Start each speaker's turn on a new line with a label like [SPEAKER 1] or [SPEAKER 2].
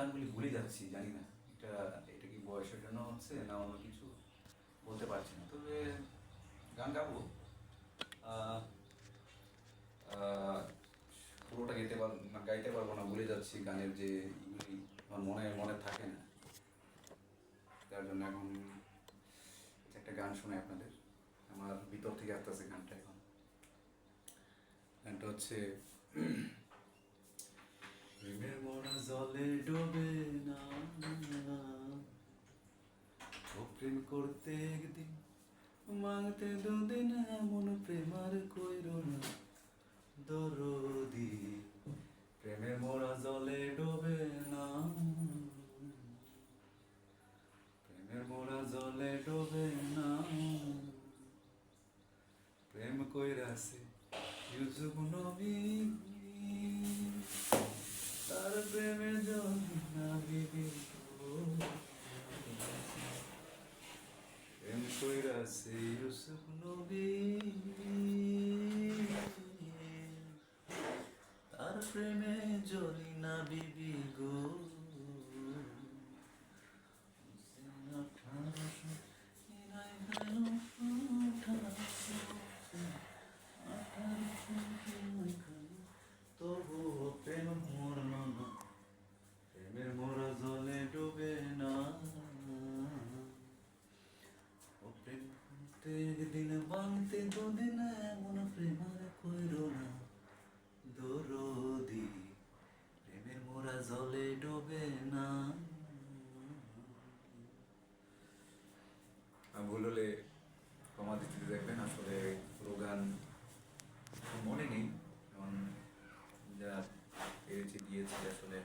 [SPEAKER 1] গানগুলি ভুলে যাচ্ছি, জানি না এটা এটা কি বয়সের জন্য হচ্ছে না অন্য কিছু, বলতে পারছি না। তবে গান গাবো, আহ, আহ, পুরোটা গাইতে পারবো না, ভুলে যাচ্ছি গানের যে ইগুলি আমার মনে মনে থাকে না। তার জন্য এখন একটা গান শোনাই আপনাদের, আমার ভিতর থেকে আসতেছে গানটা। এখন গানটা হচ্ছে প্রেমের মরা জলে ডোবে না, ও প্রেম করতে একদিন মাংতে দুদিন, এমন প্রেম আর কইরো না দরদি। প্রেমের মরা জলে ডোবে না, প্রেমের মরা জলে ডোবে না, প্রেম কইরাছে ইউসুফ নবী, তার প্রেমে জল না বিবি গো। প্রেম কইরাছে ইউসুফ নবী, তার প্রেমে জলি না বিবি গো। 1818 তবুও প্রেম মরল না, প্রেমের মোরা জলে ডুবে না। ও প্রেম করতে একদিন বাংতে দুদিন, এমন প্রেম আর কইরো না দরদি। প্রেমের মোরা জলে ডুবে না। ভুল হলে ক্ষমা দৃষ্টিতে দেখবেন। আসলে পুরো গান মনে নেই, কারণ যা পেরেছি দিয়েছি আসলে।